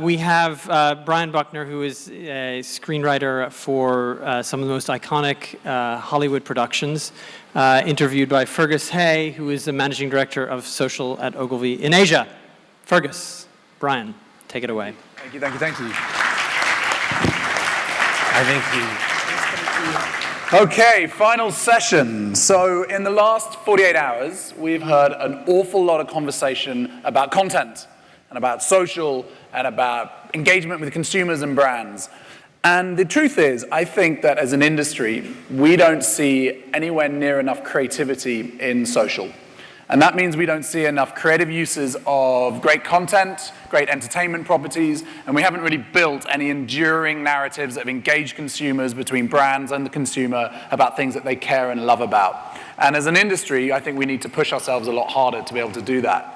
we have Brian Buckner, who is a screenwriter for some of the most iconic Hollywood productions, interviewed by Fergus Hay, who is the managing director of social at Ogilvy in Asia. Fergus, Brian, take it away. Thank you, thank you, thank you. I think Okay, final session. So in the last 48 hours, we've heard an awful lot of conversation about content and about social and about engagement with consumers and brands. And the truth is, I think that as an industry, we don't see anywhere near enough creativity in social. And that means we don't see enough creative uses of great content, great entertainment properties, and we haven't really built any enduring narratives that have engaged consumers between brands and the consumer about things that they care and love about. And as an industry, I think we need to push ourselves a lot harder to be able to do that.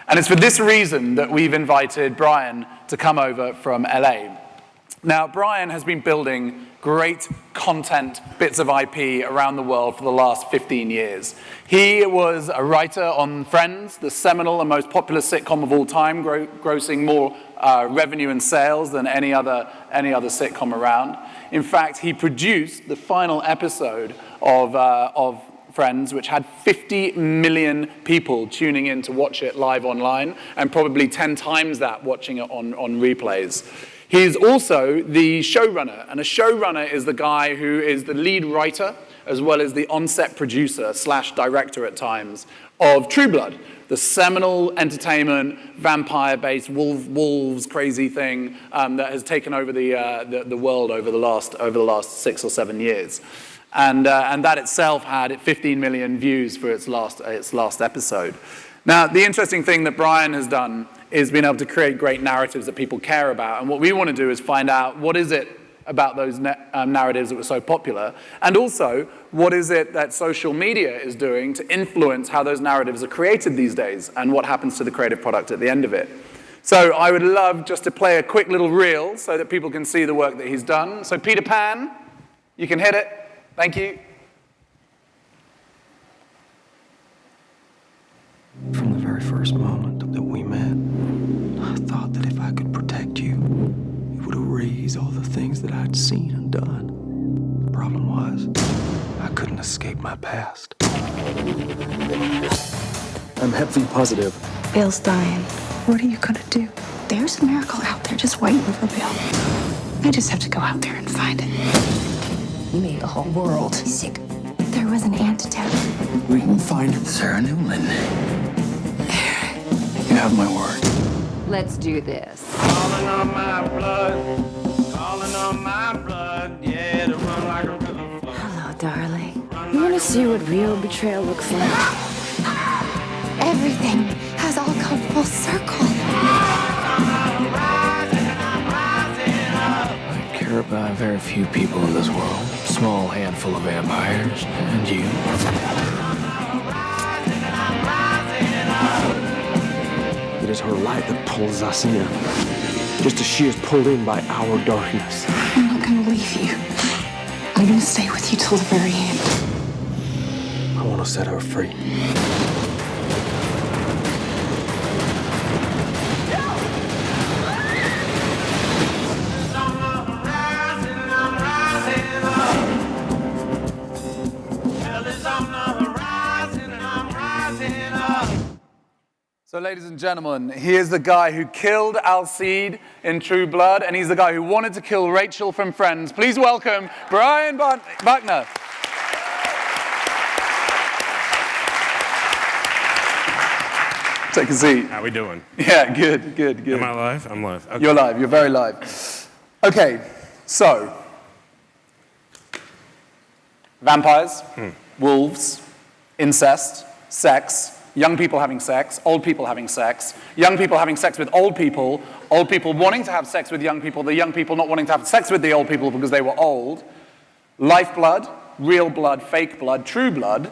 And it's for this reason that we've invited Brian to come over from LA. Now, Brian has been building great content bits of IP around the world for the last 15 years. He was a writer on Friends, the seminal and most popular sitcom of all time, grossing more revenue and sales than any other sitcom around. In fact, he produced the final episode of Friends, which had 50 million people tuning in to watch it live online, and probably 10 times that watching it on replays. He's also the showrunner, and a showrunner is the guy who is the lead writer, as well as the on-set producer / director at times, of True Blood, the seminal entertainment, vampire-based, wolves crazy thing that has taken over the world over the last 6 or 7 years. And that itself had 15 million views for its last episode. Now, the interesting thing that Brian has done is being able to create great narratives that people care about. And what we want to do is find out what is it about those narratives that were so popular, and also what is it that social media is doing to influence how those narratives are created these days, and what happens to the creative product at the end of it. So I would love just to play a quick little reel so that people can see the work that he's done. So Peter Pan, you can hit it. Thank you. From the very first moment that we met, I thought that if I could protect you, it would erase all the things that I'd seen and done. The problem was, I couldn't escape my past. I'm Hep V positive. Bill's dying. What are you gonna do? There's a miracle out there just waiting for Bill. I just have to go out there and find it. You made the whole world sick. There was an antidote. We can find Sarah Newland. You have my word. Let's do this. calling on my blood, calling on my blood, yeah, to run like a river flow. Hello, darling. You want to see what real betrayal looks like? Everything has all come full circle. I care about very few people in this world. Small handful of vampires, and you. It is her light that pulls us in, just as she is pulled in by our darkness. I'm not gonna leave you. I'm gonna stay with you till the very end. I want to set her free. So ladies and gentlemen, here's the guy who killed Alcide in True Blood, and he's the guy who wanted to kill Rachel from Friends. Please welcome Brian Buckner. Take a seat. How we doing? Yeah, good. Am I live? I'm live. Okay. You're live, you're very live. Okay, so, vampires, wolves, incest, sex, young people having sex, old people having sex, young people having sex with old people wanting to have sex with young people, the young people not wanting to have sex with the old people because they were old, lifeblood, real blood, fake blood, true blood,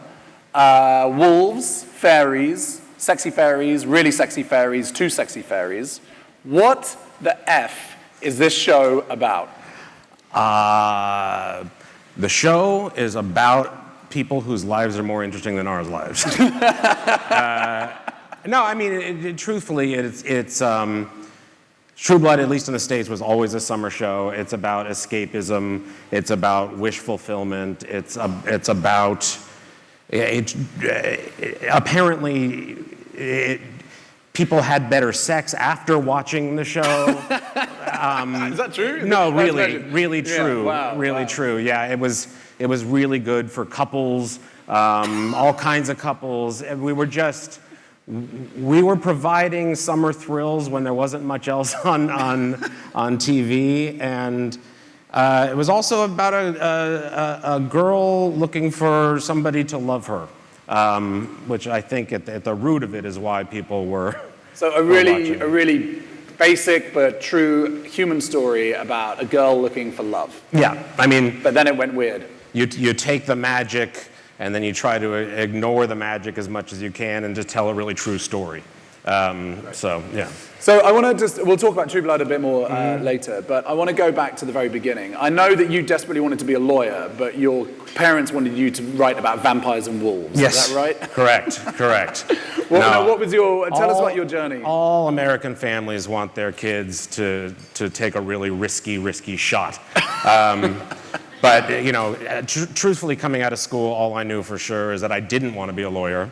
wolves, fairies, sexy fairies, really sexy fairies, too sexy fairies. What the F is this show about? The show is about people whose lives are more interesting than ours lives. No, I mean, truthfully, it's True Blood, at least in the States, was always a summer show. It's about escapism. It's about wish fulfillment. It's about apparently people had better sex after watching the show. Is that true? No, really true. Yeah, wow. True. Yeah, it was really good for couples, all kinds of couples. And we were providing summer thrills when there wasn't much else on TV, and it was also about a girl looking for somebody to love her, which I think at the root of it is why people were. So a really basic but true human story about a girl looking for love. Yeah, I mean. But then it went weird. You take the magic, and then you try to ignore the magic as much as you can and just tell a really true story. So, yeah. So I want to we'll talk about True Blood a bit more later, but I want to go back to the very beginning. I know that you desperately wanted to be a lawyer, but your parents wanted you to write about vampires and wolves. Yes. Is that right? Correct. What was tell us about your journey. All American families want their kids to take a really risky shot. But, truthfully, coming out of school, all I knew for sure is that I didn't want to be a lawyer.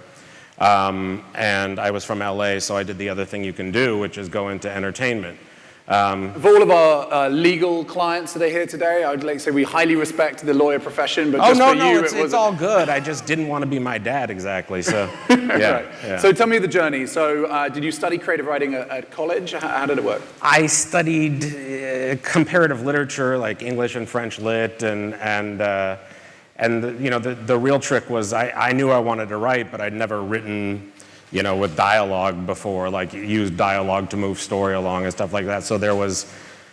And I was from LA, so I did the other thing you can do, which is go into entertainment. Of all of our legal clients that are here today, I would like to say we highly respect the lawyer profession, but it's all good. I just didn't want to be my dad exactly, so yeah. Right. Yeah. So tell me the journey. So did you study creative writing at college? How did it work? I studied comparative literature, like English and French lit, and the real trick was I knew I wanted to write, but I'd never written, with dialogue before, like use dialogue to move story along and stuff like that. So there was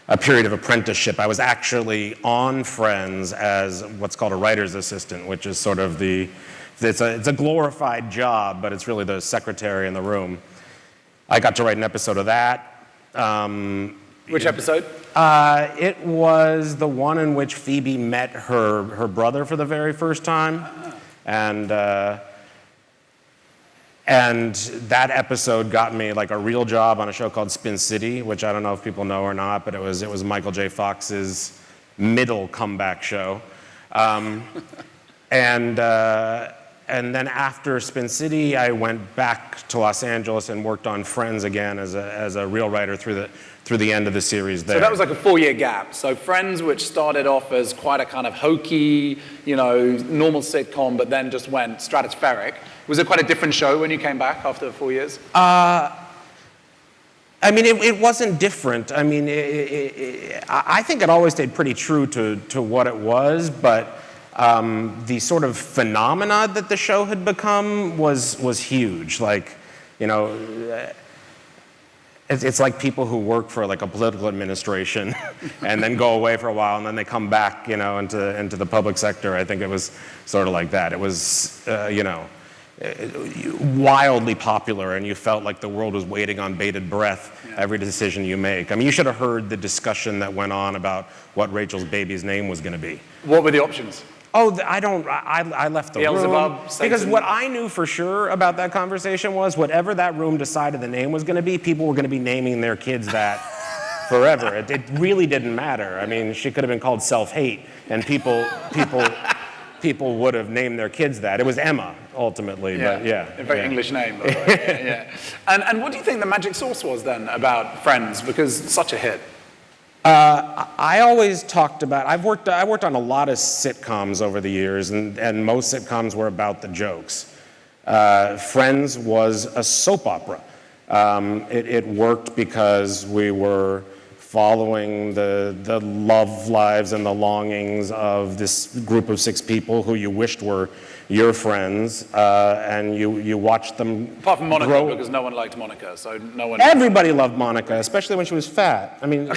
a period of apprenticeship. I was actually on Friends as what's called a writer's assistant, which is sort of it's a glorified job, but it's really the secretary in the room. I got to write an episode of that. Which episode? It was the one in which Phoebe met her brother for the very first time, and that episode got me like a real job on a show called Spin City, which I don't know if people know or not, but it was Michael J. Fox's middle comeback show, and then after Spin City, I went back to Los Angeles and worked on Friends again as a real writer through the end of the series there. So that was like a 4-year gap. So Friends, which started off as quite a kind of hokey, normal sitcom, but then just went stratospheric. Was it quite a different show when you came back after 4 years? I mean, it wasn't different. I mean, I think it always stayed pretty true to what it was, but the sort of phenomena that the show had become was huge. Like, it's like people who work for like a political administration and then go away for a while and then they come back, into the public sector. I think it was sort of like that. It was, wildly popular, and you felt like the world was waiting on bated breath every decision you make. I mean, you should have heard the discussion that went on about what Rachel's baby's name was going to be. What were the options? Oh, I left the room. Beelzebub, because what I knew for sure about that conversation was whatever that room decided the name was going to be, people were going to be naming their kids that forever. It really didn't matter. I mean, she could have been called Self-Hate, and people would have named their kids that. It was Emma, ultimately, but yeah. A very English name, by the way. Yeah. And what do you think the magic sauce was then about Friends? Because it's such a hit. I always talked about, I worked on a lot of sitcoms over the years, and most sitcoms were about the jokes. Friends was a soap opera. It worked because we were following the love lives and the longings of this group of 6 people who you wished were your friends, and you watched them Apart from Monica, grow. because no one liked Monica, so no one... Everybody loved Monica, especially when she was fat. I mean,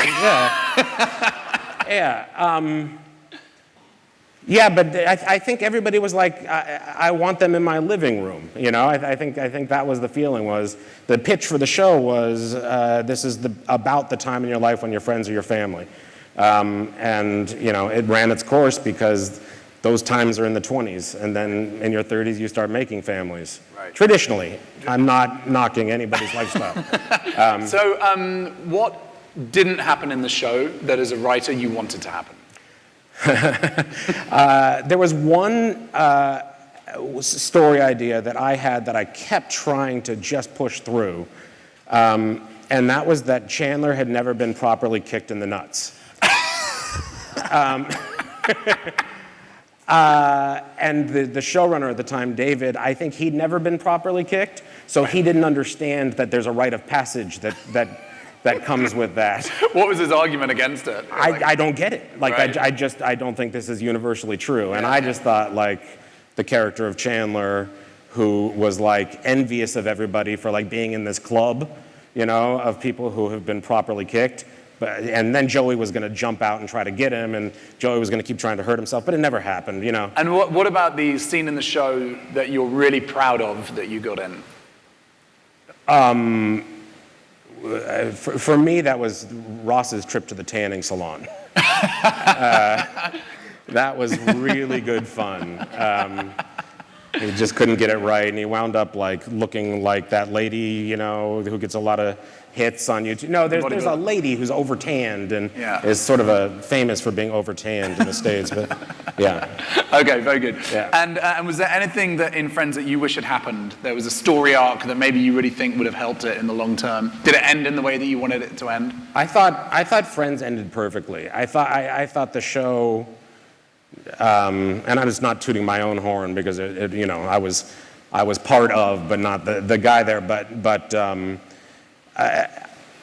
yeah, but I think everybody was like, I want them in my living room. I think that was the feeling. Was the pitch for the show was this is about the time in your life when your friends are your family, and it ran its course because those times are in the 20s, and then in your 30s you start making families. Right. Traditionally, I'm not knocking anybody's lifestyle. So what didn't happen in the show that as a writer you wanted to happen? There was one story idea that I had that I kept trying to just push through, and that was that Chandler had never been properly kicked in the nuts. And the showrunner at the time, David, I think he'd never been properly kicked, so he didn't understand that there's a rite of passage that comes with that. What was his argument against it? I don't get it. Like, Right. I don't think this is universally true. And I just thought, like, the character of Chandler, who was, like, envious of everybody for, like, being in this club, you know, of people who have been properly kicked. And then Joey was going to jump out and try to get him, and Joey was going to keep trying to hurt himself, but it never happened, you know. And what about the scene in the show that you're really proud of that you got in? For me, that was Ross's trip to the tanning salon. That was really good fun. He just couldn't get it right, and he wound up like looking like that lady, you know, who gets a lot of hits on YouTube. No, there's a lady who's over-tanned and is sort of famous for being over-tanned in the States, but yeah. Okay, very good. Yeah. And was there anything that in Friends that you wish had happened? There was a story arc that maybe you really think would have helped it in the long term. Did it end in the way that you wanted it to end? I thought Friends ended perfectly. I thought the show, and I'm just not tooting my own horn because it you know, I was part of, but not the guy there. But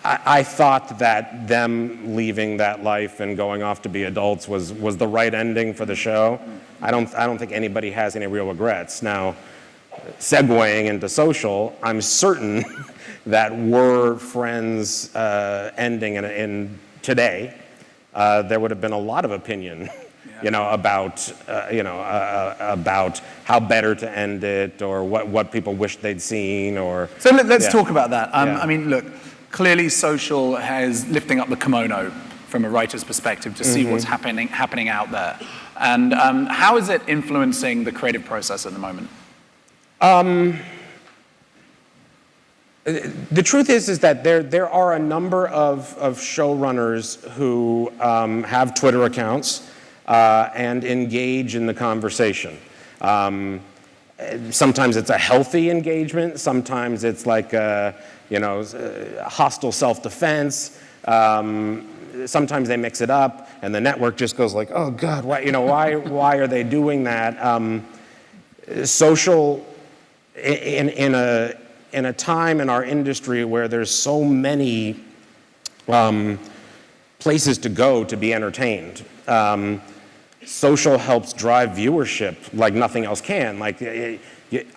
I thought that them leaving that life and going off to be adults was the right ending for the show. I don't think anybody has any real regrets. Now, segueing into Social, I'm certain that were Friends ending in today, there would have been a lot of opinion, you know, about how better to end it, or what people wished they'd seen, or. So let's talk about that. Yeah. I mean, look, clearly Social has lifting up the kimono from a writer's perspective to see what's happening out there. And how is it influencing the creative process at the moment? The truth is that there are a number of showrunners who have Twitter accounts and engage in the conversation. Sometimes it's a healthy engagement. Sometimes it's like hostile self-defense. Sometimes they mix it up, and the network just goes like, "Oh God, why are they doing that?" Social, in a time in our industry where there's so many places to go to be entertained. Social helps drive viewership like nothing else can. Like,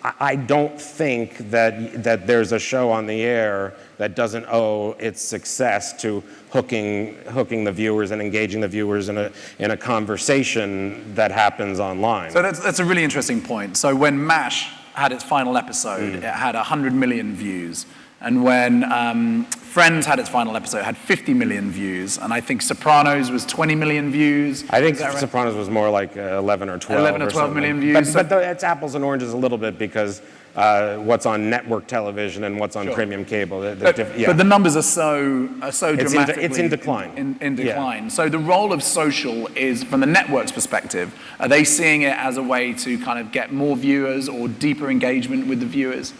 I don't think that there's a show on the air that doesn't owe its success to hooking the viewers and engaging the viewers in a conversation that happens online. So that's a really interesting point. So when MASH had its final episode, it had 100 million views. And when Friends had its final episode, it had 50 million views. And I think Sopranos was 20 million views. I think right? Sopranos was more like 11 or 12. 11 or 12 million views. But it's apples and oranges a little bit because what's on network television and what's on premium cable. But the numbers are so dramatically... It's in decline. In decline. Yeah. So the role of Social is, from the network's perspective, are they seeing it as a way to kind of get more viewers or deeper engagement with the viewers?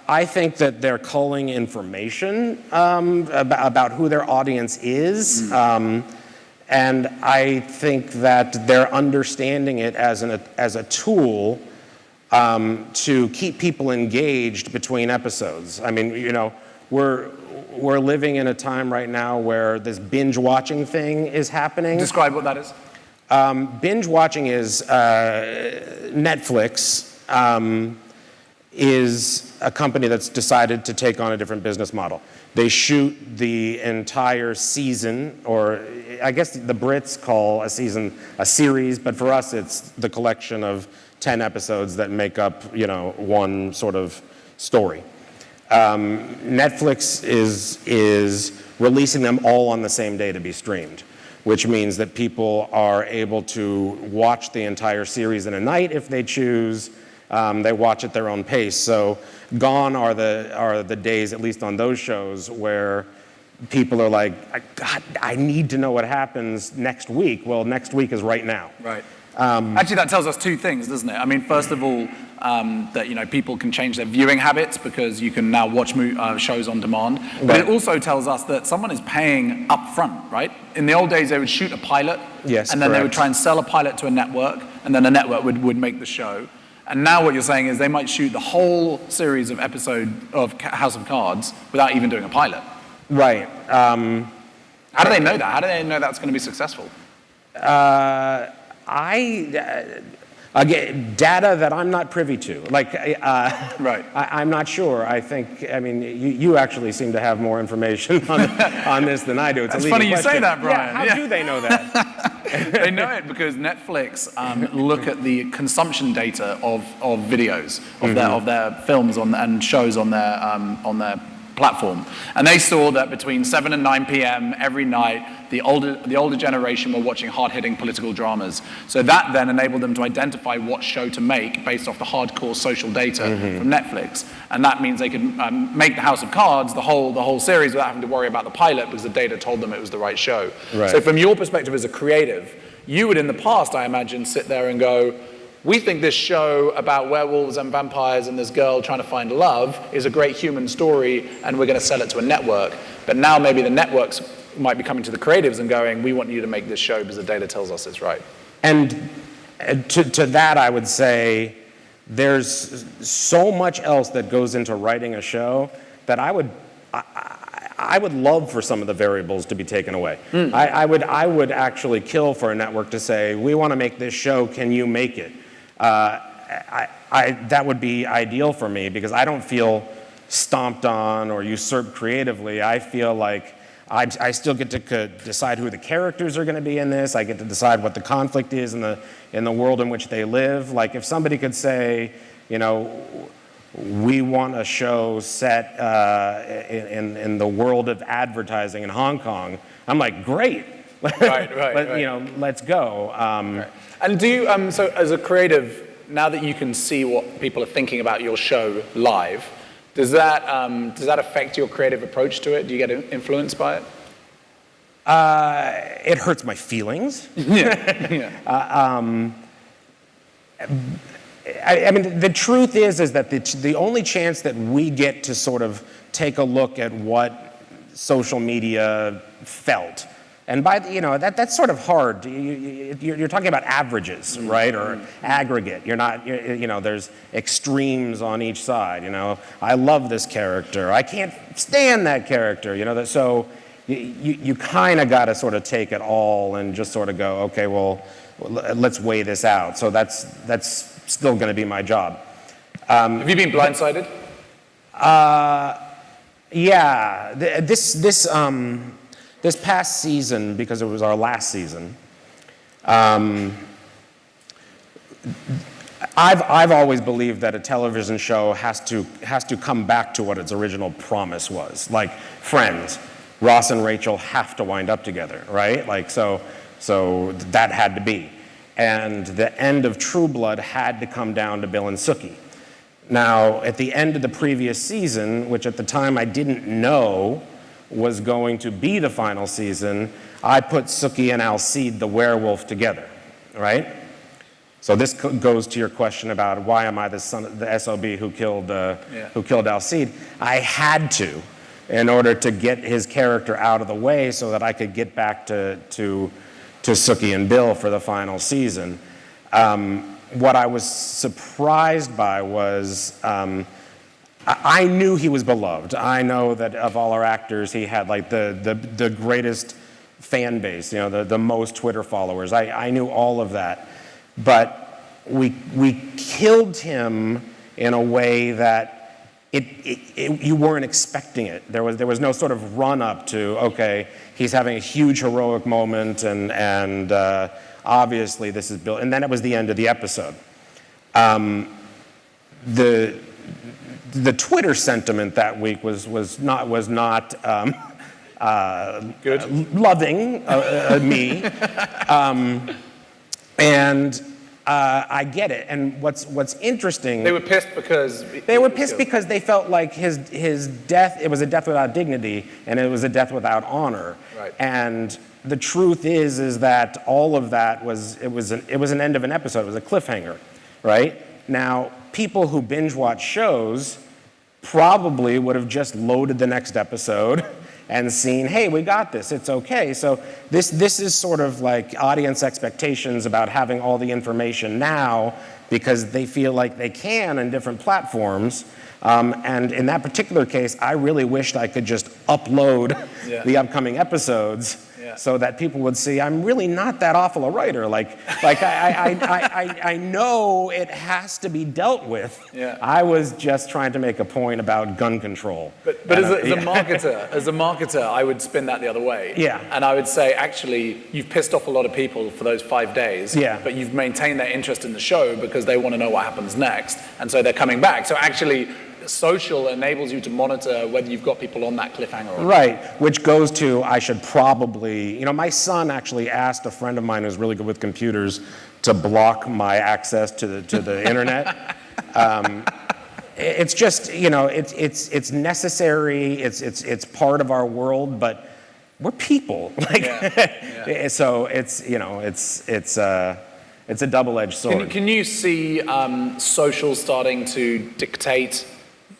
I think that they're culling information about who their audience is. And I think that they're understanding it as a tool to keep people engaged between episodes. I mean, you know, we're living in a time right now where this binge watching thing is happening. Describe what that is. Binge watching is Netflix is a company that's decided to take on a different business model. They shoot the entire season, or I guess the Brits call a season a series, but for us it's the collection of 10 episodes that make up, you know, one sort of story. Netflix is releasing them all on the same day to be streamed, which means that people are able to watch the entire series in a night if they choose. They watch at their own pace. So gone are the days, at least on those shows, where people are like, God, I need to know what happens next week. Well, next week is right now. Right. Actually, that tells us two things, doesn't it? I mean, first of all, that people can change their viewing habits because you can now watch shows on demand. But it also tells us that someone is paying up front, right? In the old days, they would shoot a pilot, yes, and then they would correct. try and sell a pilot to a network, and then the network would make the show. And now what you're saying is they might shoot the whole series of episode of House of Cards without even doing a pilot. Right. How do they know that? How do they know that's going to be successful? Again, data that I'm not privy to. Right. I'm not sure. I mean, you actually seem to have more information on this than I do. It's It's a leading funny you question. say that, Brian. Yeah, how do they know that? They know it because Netflix look at the consumption data of videos of their films and shows on their platform, and they saw that between 7 and 9 p.m. every night, the older generation were watching hard-hitting political dramas. So that then enabled them to identify what show to make based off the hardcore social data from Netflix, and that means they could make the House of Cards the whole series without having to worry about the pilot because the data told them it was the right show. Right. So from your perspective as a creative, you would in the past, I imagine, sit there and go, we think this show about werewolves and vampires and this girl trying to find love is a great human story and we're going to sell it to a network. But now maybe the networks might be coming to the creatives and going, we want you to make this show because the data tells us it's right. And to that, I would say there's so much else that goes into writing a show that I would love for some of the variables to be taken away. I would actually kill for a network to say, we want to make this show, can you make it? That would be ideal for me because I don't feel stomped on or usurped creatively. I feel like I still get to decide who the characters are going to be in this. I get to decide what the conflict is in the world in which they live. Like if somebody could say, we want a show set in the world of advertising in Hong Kong, I'm like, great. Right. Let's go. Right. And do you, so as a creative, now that you can see what people are thinking about your show live, does that affect your creative approach to it? Do you get influenced by it? It hurts my feelings. Yeah. I mean, the truth is that the only chance that we get to sort of take a look at what social media felt, and by that's sort of hard. You're talking about averages, right, or aggregate. You're not, there's extremes on each side. I love this character. I can't stand that character. So you kind of got to sort of take it all and just sort of go, okay, well, let's weigh this out. So that's still going to be my job. Have you been blindsided? Yeah. This past season, because it was our last season, I've always believed that a television show has to come back to what its original promise was. Like Friends, Ross and Rachel have to wind up together, right? Like so that had to be. And the end of True Blood had to come down to Bill and Sookie. Now, at the end of the previous season, which at the time I didn't know was going to be the final season, I put Sookie and Alcide the werewolf together, right? So this goes to your question about why am I the son of the SOB who killed Alcide? I had to, in order to get his character out of the way so that I could get back to Sookie and Bill for the final season. What I was surprised by was I knew he was beloved. I know that of all our actors, he had like the greatest fan base, the most Twitter followers. I knew all of that. But we killed him in a way that you weren't expecting it. There was no sort of run up to, okay, he's having a huge heroic moment and obviously this is Bill. And then it was the end of the episode. The Twitter sentiment that week was not good, loving me, and I get it. And what's interesting... They were pissed because... because they felt like his death, it was a death without dignity, and it was a death without honor. Right. And the truth is that all of that was an end of an episode. It was a cliffhanger, right? Now, people who binge watch shows probably would have just loaded the next episode and seen, hey, we got this, it's okay. So this is sort of like audience expectations about having all the information now because they feel like they can on different platforms. And in that particular case, I really wished I could just upload the upcoming episodes so that people would see I'm really not that awful a writer. I know it has to be dealt with. Yeah. I was just trying to make a point about gun control. But as a marketer, I would spin that the other way. Yeah. And I would say, actually, you've pissed off a lot of people for those 5 days. Yeah. But you've maintained their interest in the show because they want to know what happens next, and so they're coming back. So actually, social enables you to monitor whether you've got people on that cliffhanger or not. Right, which goes to I should probably, my son actually asked a friend of mine who's really good with computers to block my access to the internet. It's just, it's necessary, it's part of our world, but we're people. So it's a double-edged sword. Can you see social starting to dictate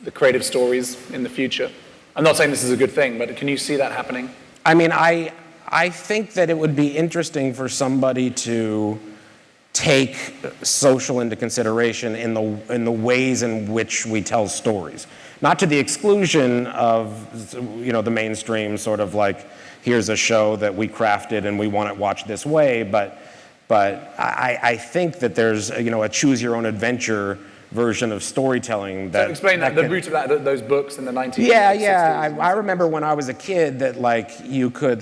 the creative stories in the future? I'm not saying this is a good thing, but can you see that happening? I mean, I think that it would be interesting for somebody to take social into consideration in the ways in which we tell stories. Not to the exclusion of, the mainstream sort of like, here's a show that we crafted and we want it watched this way, but I think that there's, a choose your own adventure version of storytelling that... So explain that, the root of that, those books in the 1960s. Yeah. I remember when I was a kid that you could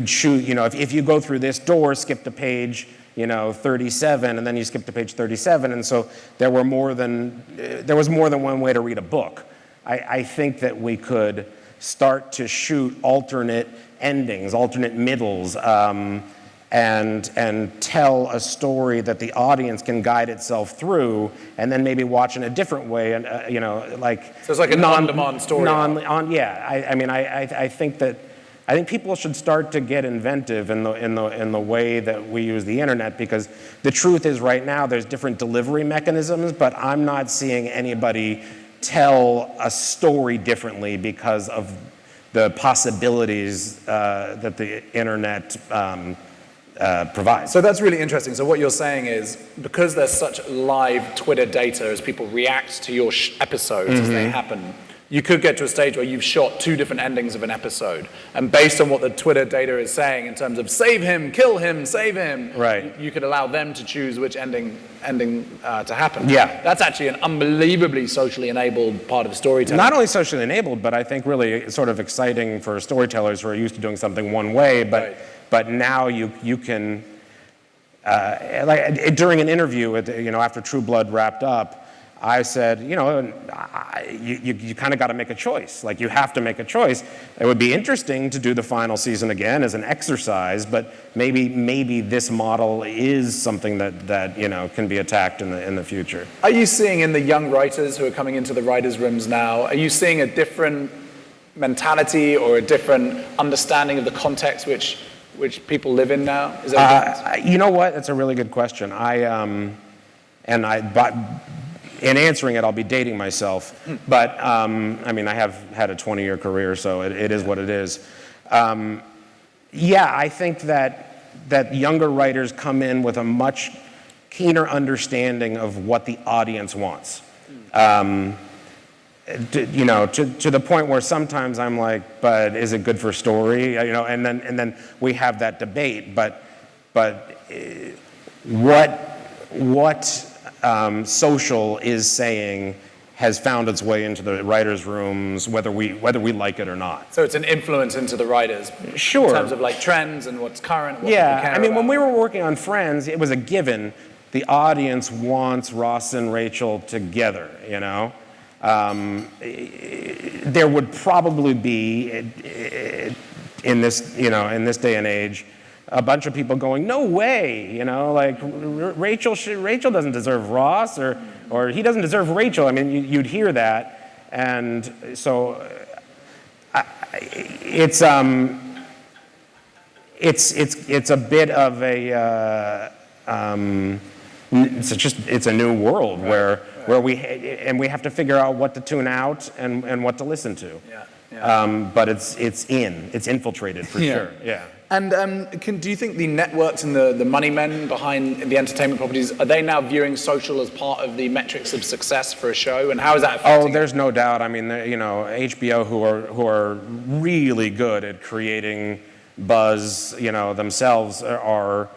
shoot, if you go through this door, skip to page, 37, and then you skip to page 37, and so there was more than one way to read a book. I think that we could start to shoot alternate endings, alternate middles, and tell a story that the audience can guide itself through, and then maybe watch in a different way, and So it's like an on-demand story. I think people should start to get inventive in the way that we use the internet, because the truth is right now there's different delivery mechanisms, but I'm not seeing anybody tell a story differently because of the possibilities that the internet provides. So that's really interesting. So what you're saying is, because there's such live Twitter data as people react to your episodes as they happen, you could get to a stage where you've shot 2 different endings of an episode, and based on what the Twitter data is saying in terms of save him, kill him, save him, right, you could allow them to choose which ending to happen. Yeah. That's actually an unbelievably socially enabled part of storytelling. Not only socially enabled, but I think really sort of exciting for storytellers who are used to doing something one way, but now you can, during an interview, after True Blood wrapped up, I said, you kind of got to make a choice. You have to make a choice. It would be interesting to do the final season again as an exercise, but maybe this model is something that can be attacked in the future. Are you seeing in the young writers who are coming into the writers' rooms now, are you seeing a different mentality or a different understanding of the context which people live in now? Is there a difference? You know what? That's a really good question. In answering it, I'll be dating myself, but I have had a 20-year career, so it is what it is. I think that younger writers come in with a much keener understanding of what the audience wants. To the point where sometimes I'm like, but is it good for story? And then we have that debate. But what social is saying has found its way into the writers' rooms, whether we like it or not. So it's an influence into the writers. Sure. In terms of trends and what's current. What people care about. When we were working on Friends, it was a given. The audience wants Ross and Rachel together. There would probably be in this day and age a bunch of people going, no way, you know, like Rachel doesn't deserve Ross, or he doesn't deserve Rachel. I mean, you'd hear that, and so it's a bit of a it's a new world where we have to figure out what to tune out and what to listen to. But it's infiltrated for sure. Yeah. And do you think the networks and the money men behind the entertainment properties, are they now viewing social as part of the metrics of success for a show? And how is that affecting there's no doubt. I mean, you know, HBO, who are really good at creating buzz, you know, themselves are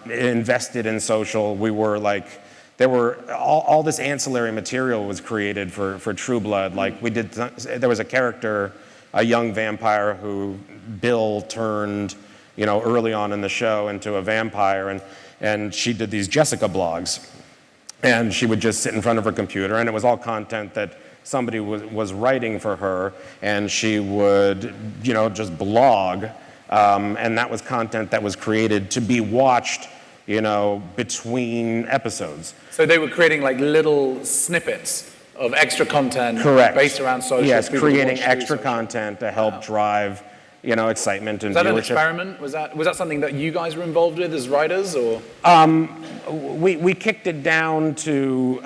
invested in social. We were like, there were all this ancillary material was created for True Blood. Like there was a character, a young vampire who Bill turned, you know, early on in the show into a vampire, and she did these Jessica blogs, and she would just sit in front of her computer, and it was all content that somebody was writing for her, and she would, you know, just blog, and that was content that was created to be watched, you know, between episodes. So they were creating like little snippets of extra content based around social. Yes, creating extra content to help drive, you know, excitement and viewership. Was that an experiment? Was that something that you guys were involved with as writers, or? We kicked it down to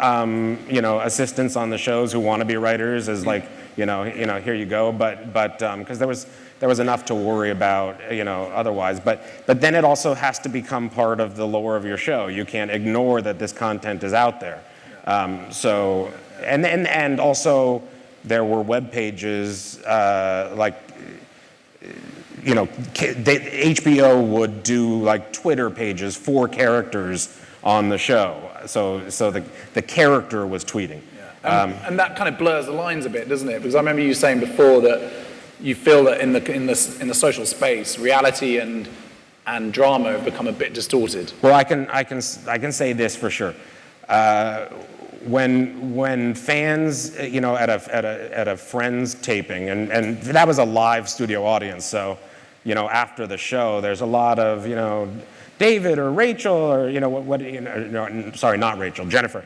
you know, assistants on the shows who want to be writers as like, you know, here you go. But because there was enough to worry about, you know, otherwise. But then it also has to become part of the lore of your show. You can't ignore that this content is out there. So. And also there were web pages like, you know, HBO would do like Twitter pages for characters on the show. So the character was tweeting. And that kind of blurs the lines a bit, doesn't it? Because I remember you saying before that you feel that in the social space, reality and drama have become a bit distorted. Well, I can say this for sure. When fans, you know, at a friend's taping, and that was a live studio audience, so, you know, after the show, there's a lot of, you know, David or Rachel or, you know, what you know, no, sorry, not Rachel, Jennifer.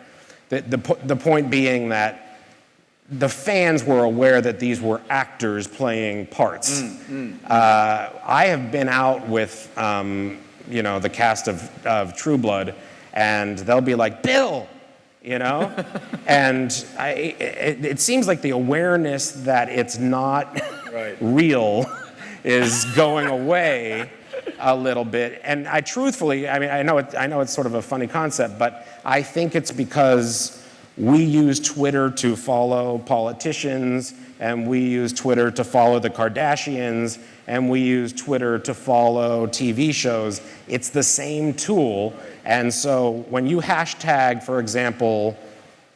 The point being that the fans were aware that these were actors playing parts. I have been out with, you know, the cast of True Blood, and they'll be like, Bill, you know? And it seems like the awareness that it's not real is going away a little bit. And I know it's sort of a funny concept, but I think it's because we use Twitter to follow politicians, and we use Twitter to follow the Kardashians, and we use Twitter to follow TV shows. It's the same tool. And so when you hashtag, for example,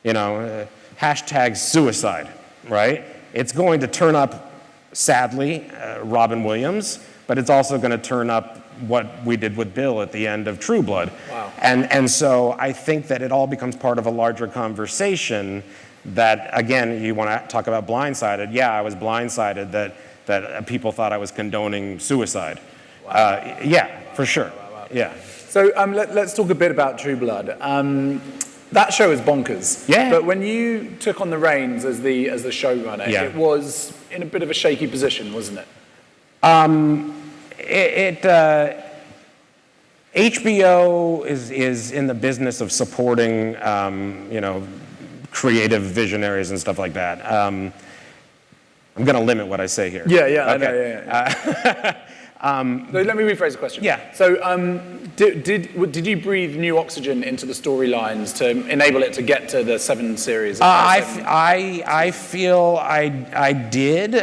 you know, hashtag suicide, right? It's going to turn up, sadly, Robin Williams, but it's also going to turn up what we did with Bill at the end of True Blood. Wow. And so I think that it all becomes part of a larger conversation that, again, you want to talk about blindsided. Yeah, I was blindsided that people thought I was condoning suicide. Wow. Yeah, for sure. Wow. Yeah. So let's talk a bit about True Blood. That show is bonkers. Yeah. But when you took on the reins as the showrunner, it was in a bit of a shaky position, wasn't it? HBO is in the business of supporting, you know, creative visionaries and stuff like that. I'm going to limit what I say here. Yeah, okay. I know, so let me rephrase the question. Yeah. So did you breathe new oxygen into the storylines to enable it to get to the 7 series? I feel I did.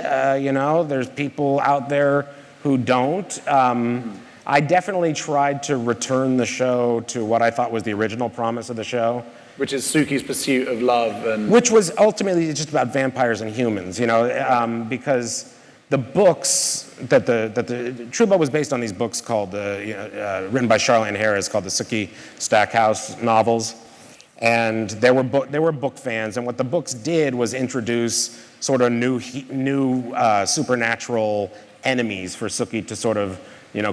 You know, there's people out there who don't. I definitely tried to return the show to what I thought was the original promise of the show. Which is Suki's pursuit of love. Which was ultimately just about vampires and humans, you know, because the books that the True Blood was based on these books called, written by Charlaine Harris, called the Sookie Stackhouse novels. And there were book fans, and what the books did was introduce sort of new supernatural enemies for Sookie to sort of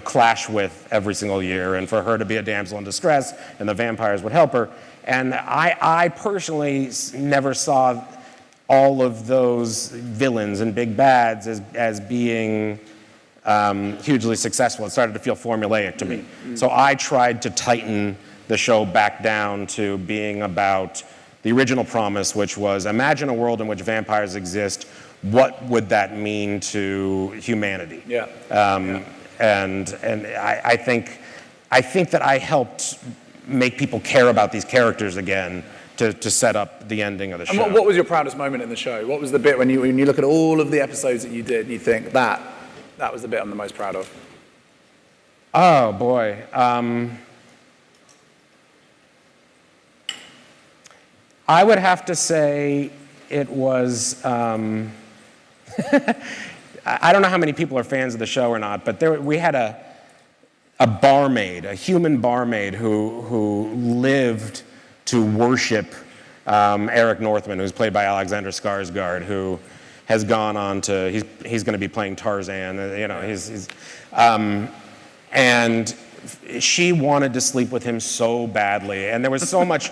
clash with every single year, and for her to be a damsel in distress, and the vampires would help her. And I personally never saw all of those villains and big bads as being hugely successful. It started to feel formulaic to me. So I tried to tighten the show back down to being about the original promise, which was imagine a world in which vampires exist. What would that mean to humanity? Yeah. And I think that I helped make people care about these characters again to set up the ending of the show. And what was your proudest moment in the show? What was the bit when you look at all of the episodes that you did, you think that was the bit I'm the most proud of? Oh boy. I would have to say it was, I don't know how many people are fans of the show or not, but we had a barmaid, a human barmaid who lived to worship Eric Northman, who's played by Alexander Skarsgård, who has gone on to, he's going to be playing Tarzan, and she wanted to sleep with him so badly, and there was so much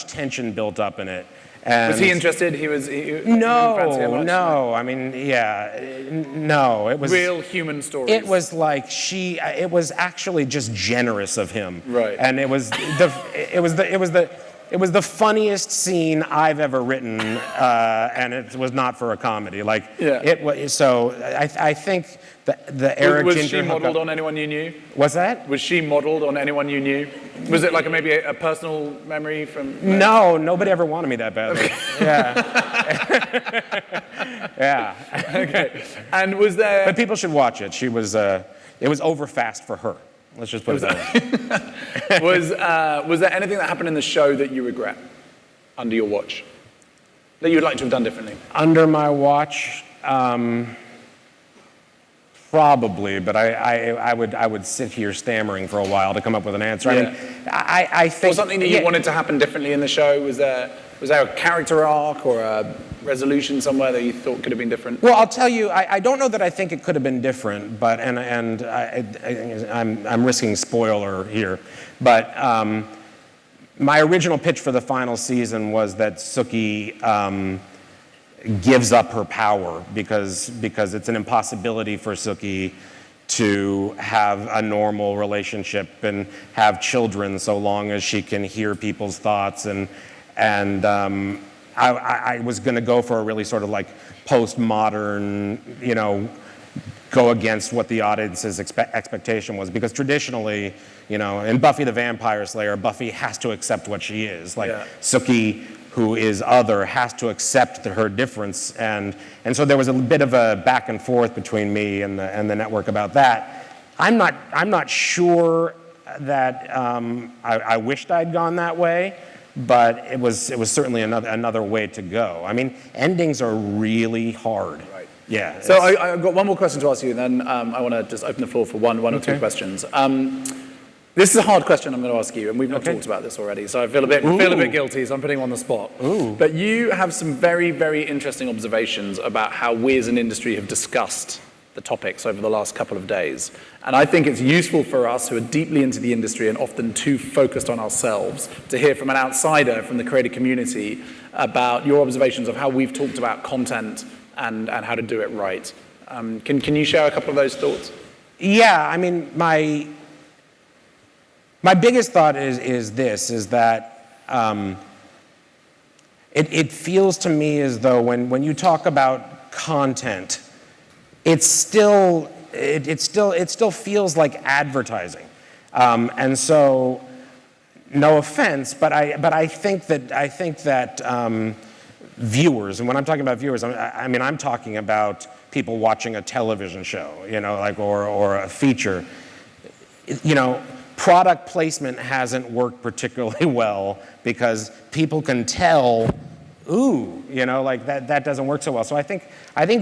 tension built up in it. And was he interested? He didn't fancy her much? No. I mean, yeah, no. It was real human stories. It was like it was actually just generous of him. Right. And it was the funniest scene I've ever written, and it was not for a comedy. Like, yeah. It was. So I think the Eric Ginger. Was she modeled on anyone you knew? Was that? Was she modeled on anyone you knew? Was it like maybe a personal memory from? No, nobody ever wanted me that badly. Okay. Yeah. Yeah. Okay. And was there? But people should watch it. It was over fast for her. Let's just put it that way. Was there anything that happened in the show that you regret under your watch? That you'd like to have done differently? Under my watch, probably, but I would sit here stammering for a while to come up with an answer. Yeah. I mean, I think... Or something that you wanted to happen differently in the show? Was there a character arc or a resolution somewhere that you thought could have been different? Well, I'll tell you, I don't know that I think it could have been different, but I'm risking spoiler here, but my original pitch for the final season was that Sookie gives up her power because it's an impossibility for Sookie to have a normal relationship and have children so long as she can hear people's thoughts, and I was going to go for a really sort of like postmodern, go against what the audience's expectation was, because traditionally, in Buffy the Vampire Slayer, Buffy has to accept what she is. Like, yeah. Sookie, who is other, has to accept her difference, and so there was a bit of a back and forth between me and the network about that. I'm not sure that I wished I'd gone that way, but it was certainly another way to go. I mean, endings are really hard. Right. Yeah. So I've got one more question to ask you, and then I want to just open the floor for one or two questions. This is a hard question I'm going to ask you, and we've not talked about this already, so I feel a bit guilty, so I'm putting you on the spot. Ooh. But you have some very, very interesting observations about how we as an industry have discussed the topics over the last couple of days. And I think it's useful for us who are deeply into the industry and often too focused on ourselves to hear from an outsider from the creative community about your observations of how we've talked about content and how to do it right. Can you share a couple of those thoughts? Yeah, I mean, my biggest thought is that it feels to me as though when you talk about content, it still feels like advertising, and so no offense, but I think that viewers, and when I'm talking about viewers, I'm talking about people watching a television show, or a feature, Product placement hasn't worked particularly well because people can tell, that doesn't work so well. So I think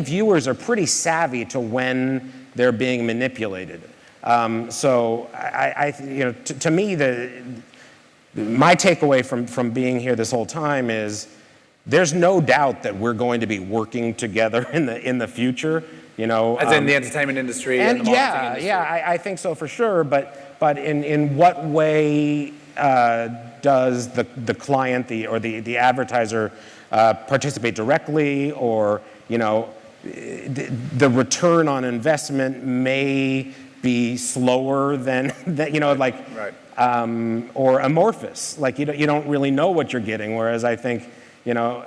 viewers are pretty savvy to when they're being manipulated. So to me, my takeaway from being here this whole time is there's no doubt that we're going to be working together in the future you know. As in the entertainment industry and the marketing industry. I think so for sure. But in what way does the client, the advertiser, participate directly, or you know, the return on investment may be slower than you know, like, or amorphous. Like you don't really know what you're getting. Whereas I think, you know,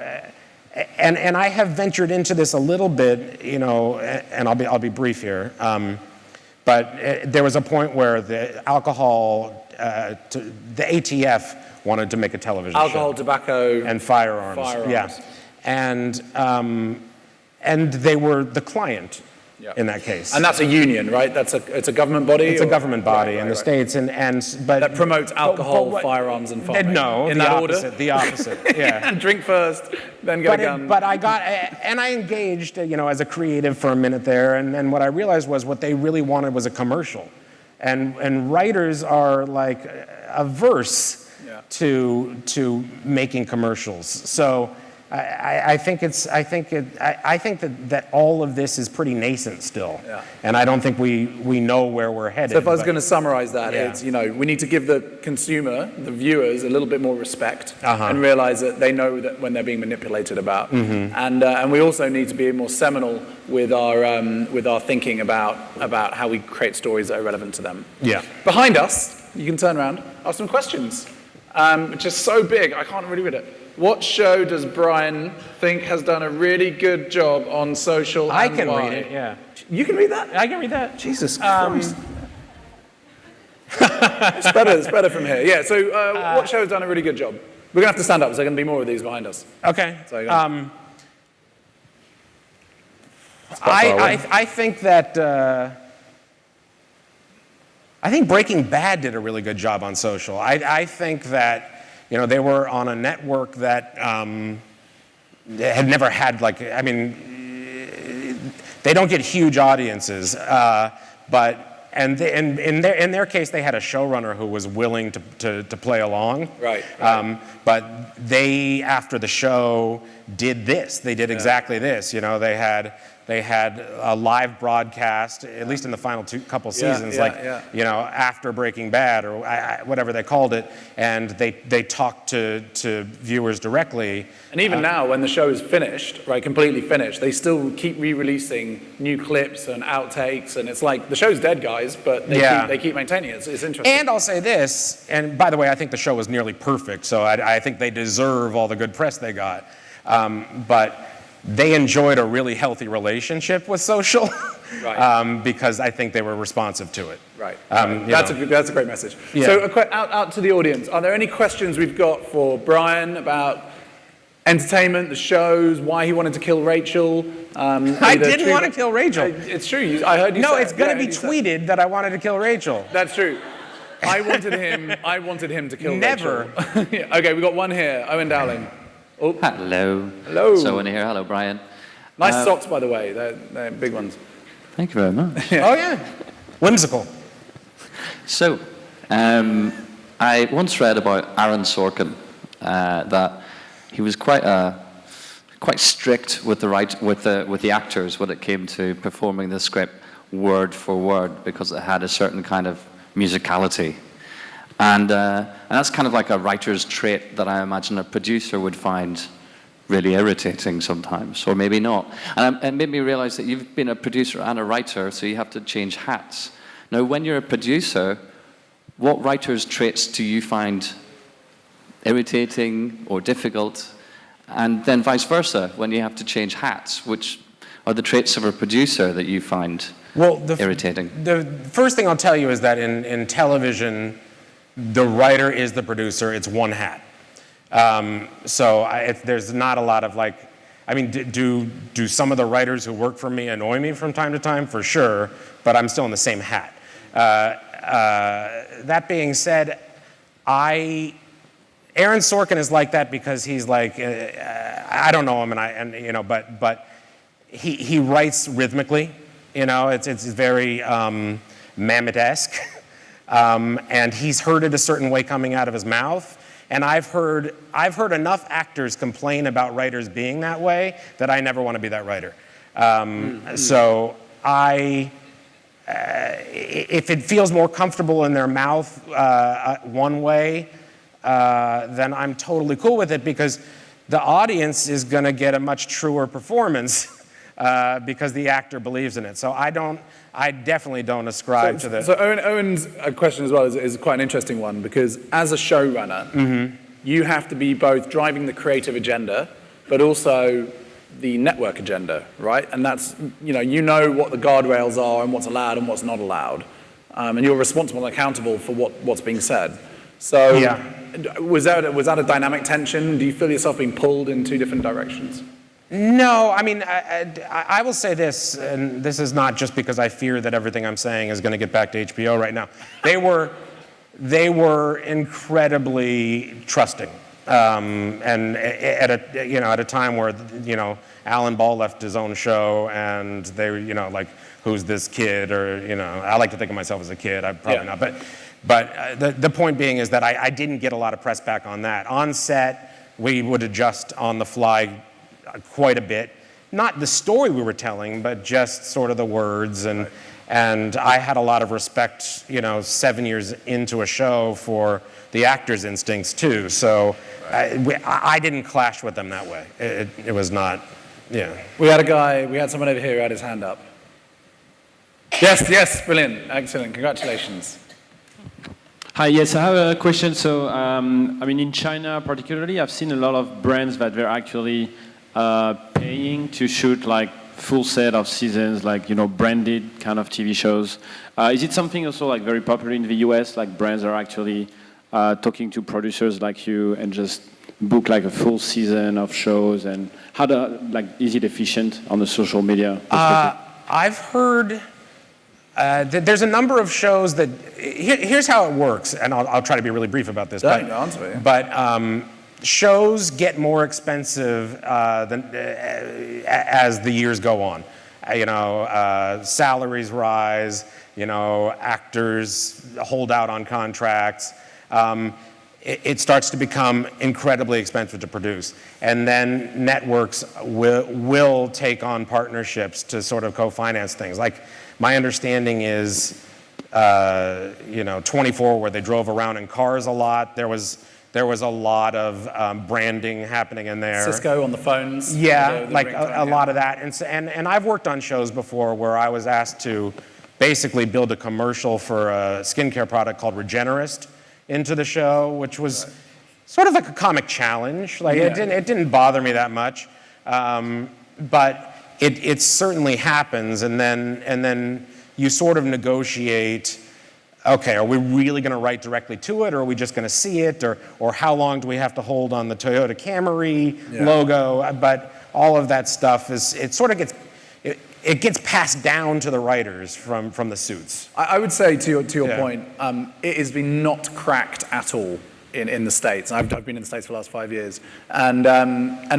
and I have ventured into this a little bit, you know, and I'll be brief here. But there was a point where the ATF wanted to make a television show. Alcohol, tobacco, and firearms. Yeah, and they were the client in that case. And that's a union, right? It's a government body. It's a government body in the States, but that promotes alcohol, firearms, and farming. No, in the that opposite. order. The opposite. Yeah. And drink first, then get a gun. But I engaged, you know, as a creative for a minute there, and what I realized was what they really wanted was a commercial, and writers are like averse to making commercials. So I think that all of this is pretty nascent still, and I don't think we know where we're headed. So if I was going to summarize that, it's, you know, we need to give the consumer, the viewers, a little bit more respect and realize that they know that when they're being manipulated about, and we also need to be more seminal with our thinking about how we create stories that are relevant to them. Yeah. Behind us, you can turn around, are some questions, which is so big I can't really read it. What show does Brian think has done a really good job on social? I can read it, yeah. You can read that? I can read that. Jesus Christ. It's better from here. Yeah, so what show has done a really good job? We're going to have to stand up, so there are going to be more of these behind us. Okay. So, I think that... I think Breaking Bad did a really good job on social. I think that, you know, they were on a network that had never had, like, I mean, they don't get huge audiences, but in their case, they had a showrunner who was willing to play along. Right. But they, after the show, did this. They did exactly this. You know, they had a live broadcast, at least in the final couple seasons, you know, after Breaking Bad or whatever they called it, and they talked to viewers directly. And even now, when the show is finished, right, completely finished, they still keep re-releasing new clips and outtakes, and it's like, the show's dead, guys, but they keep maintaining it. It's interesting. And I'll say this, and by the way, I think the show was nearly perfect, so I think they deserve all the good press they got. But they enjoyed a really healthy relationship with social, because I think they were responsive to it. Right. That's a great message. Yeah. So out to the audience, are there any questions we've got for Brian about entertainment, the shows, why he wanted to kill Rachel? I didn't want to kill Rachel. It's true. I heard you say. No, it's going to be tweeted that I wanted to kill Rachel. That's true. I wanted him to kill Never. Rachel. Okay, we've got one here. Owen Dowling. Oh. Hello. Hello. So in here. Hello, Brian. Nice socks, by the way. They're big ones. Thank you very much. Oh, yeah. Whimsical. So, I once read about Aaron Sorkin, that he was quite strict with the actors when it came to performing the script word for word, because it had a certain kind of musicality. And that's kind of like a writer's trait that I imagine a producer would find really irritating sometimes, or maybe not. And it made me realize that you've been a producer and a writer, so you have to change hats. Now, when you're a producer, what writer's traits do you find irritating or difficult? And then vice versa, when you have to change hats, which are the traits of a producer that you find irritating? The first thing I'll tell you is that in television, the writer is the producer. It's one hat. There's not a lot of do some of the writers who work for me annoy me from time to time? For sure, but I'm still in the same hat. That being said, Aaron Sorkin is like that because he's like, I don't know him, but he writes rhythmically. You know, it's very Mamet-esque. And he's heard it a certain way coming out of his mouth. And I've heard enough actors complain about writers being that way that I never want to be that writer. So if it feels more comfortable in their mouth one way, then I'm totally cool with it, because the audience is going to get a much truer performance because the actor believes in it. So I definitely don't ascribe to the... So Owen's question as well is quite an interesting one, because as a showrunner, you have to be both driving the creative agenda, but also the network agenda, right? And that's, you know what the guardrails are and what's allowed and what's not allowed. And you're responsible and accountable for what's being said. So was that a dynamic tension? Do you feel yourself being pulled in two different directions? No, I mean, I will say this, and this is not just because I fear that everything I'm saying is going to get back to HBO right now. They were incredibly trusting, and at a time where Alan Ball left his own show, and they were like, who's this kid? Or I like to think of myself as a kid. I'm probably not, but the point being is that I didn't get a lot of press back on that. On set, we would adjust on the fly quite a bit. Not the story we were telling, but just sort of the words. And I had a lot of respect, 7 years into a show, for the actor's instincts too. So I didn't clash with them that way. It was not, We had someone over here who had his hand up. Yes, brilliant, excellent, congratulations. Hi, yes, I have a question. So, in China particularly, I've seen a lot of brands that they're actually paying to shoot like full set of seasons, like, branded kind of TV shows. Is it something also like very popular in the US, like brands are actually talking to producers like you and just book like a full season of shows? And is it efficient on the social media perspective? I've heard there's a number of shows that, here's how it works, and I'll try to be really brief about this. But shows get more expensive as the years go on. Salaries rise, actors hold out on contracts. It starts to become incredibly expensive to produce. And then networks will take on partnerships to sort of co-finance things. Like, my understanding is, 24, where they drove around in cars a lot. There was a lot of branding happening in there. Cisco on the phones. Yeah, a lot of that. And I've worked on shows before where I was asked to basically build a commercial for a skincare product called Regenerist into the show, which was sort of like a comic challenge. It didn't bother me that much, but it certainly happens. And then you sort of negotiate. Okay, are we really going to write directly to it, or are we just going to see it, or how long do we have to hold on the Toyota Camry logo? But all of that stuff it gets passed down to the writers from the suits. I would say to your point, it has been not cracked at all in the States. I've been in the States for the last 5 years, and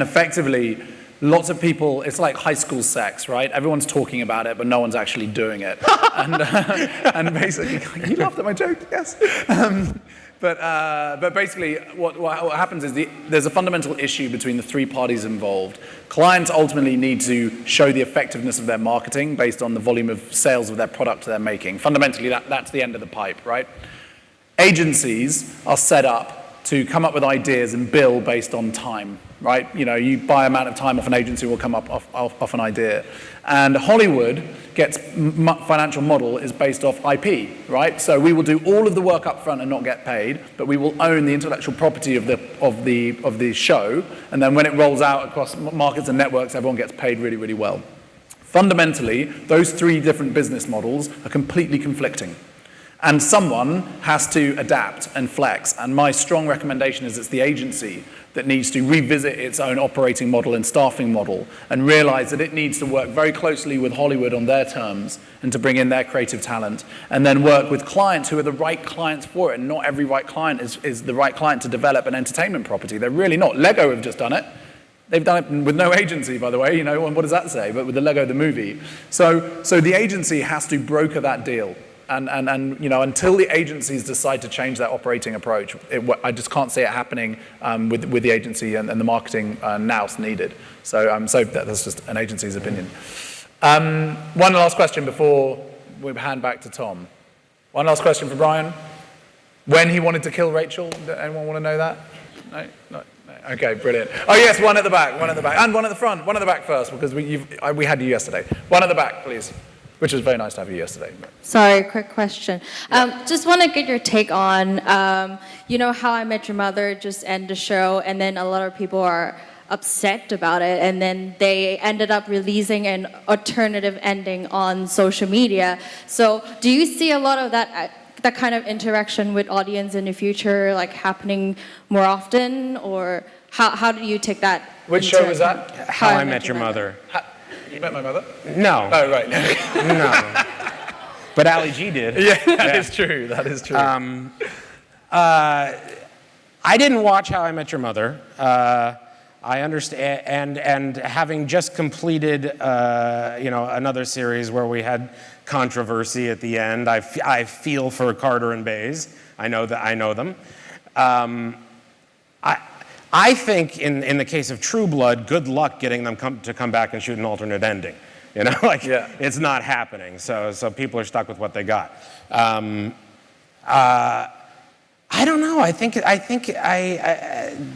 effectively, lots of people, it's like high school sex, right? Everyone's talking about it, but no one's actually doing it. And basically, you laughed at my joke, yes. But basically, what happens is there's a fundamental issue between the three parties involved. Clients ultimately need to show the effectiveness of their marketing based on the volume of sales of their product they're making. Fundamentally, that's the end of the pipe, right? Agencies are set up to come up with ideas and bill based on time, right? You buy amount of time off an agency, will come up off an idea. And Hollywood gets financial model is based off IP, right? So we will do all of the work up front and not get paid, but we will own the intellectual property of the show, and then when it rolls out across markets and networks, everyone gets paid really, really well. Fundamentally, those three different business models are completely conflicting. And someone has to adapt and flex. And my strong recommendation is it's the agency that needs to revisit its own operating model and staffing model and realize that it needs to work very closely with Hollywood on their terms and to bring in their creative talent, and then work with clients who are the right clients for it. And not every right client is the right client to develop an entertainment property. They're really not. Lego have just done it. They've done it with no agency, by the way, and what does that say? But with the Lego the movie. So the agency has to broker that deal. And you know, until the agencies decide to change their operating approach, I just can't see it happening with the agency and the marketing nous needed. So that's just an agency's opinion. One last question before we hand back to Tom. One last question for Brian. When he wanted to kill Rachel, anyone want to know that? No? No. Okay, brilliant. Oh yes, one at the back, and one at the front. One at the back first, because we had you yesterday. One at the back, please. Which was very nice to have you yesterday. Sorry, quick question. Just want to get your take on, you know, How I Met Your Mother just ended the show, and then a lot of people are upset about it, and then they ended up releasing an alternative ending on social media. So do you see a lot of that kind of interaction with audience in the future, like happening more often, or how do you take that? Which show was that? How I Met Your Mother. You met my mother? No. Oh, right. No. But Ali G did. Yeah, that is true. That is true. I didn't watch How I Met Your Mother. I understand, and having just completed, you know, another series where we had controversy at the end, I feel for Carter and Bays. I know them. I think in the case of True Blood, good luck getting them to come back and shoot an alternate ending. You know, like it's not happening. So people are stuck with what they got. I don't know. I think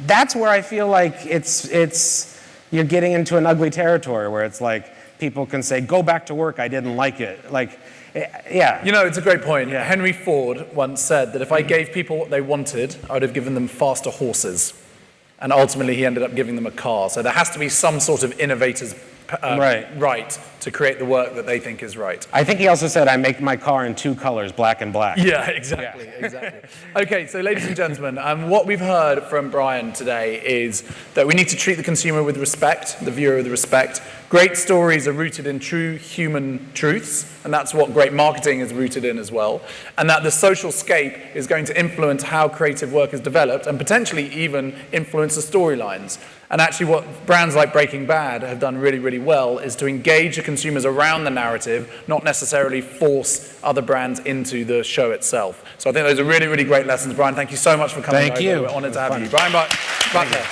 that's where I feel like it's you're getting into an ugly territory where it's like people can say, "Go back to work. I didn't like it." Like, yeah. You know, it's a great point. Yeah. Henry Ford once said that if I gave people what they wanted, I would have given them faster horses. And ultimately, he ended up giving them a car. So there has to be some sort of innovator's right to create the work that they think is right. I think he also said, I make my car in two colors, black and black. Yeah, exactly, exactly. Okay, so ladies and gentlemen, what we've heard from Brian today is that we need to treat the consumer with respect, the viewer with respect. Great stories are rooted in true human truths, and that's what great marketing is rooted in as well. And that the social scape is going to influence how creative work is developed and potentially even influence the storylines. And actually what brands like Breaking Bad have done really, really well is to engage the consumers around the narrative, not necessarily force other brands into the show itself. So I think those are really, really great lessons. Brian, thank you so much for coming over. Thank you. We're honored to have you. Brian Buckner.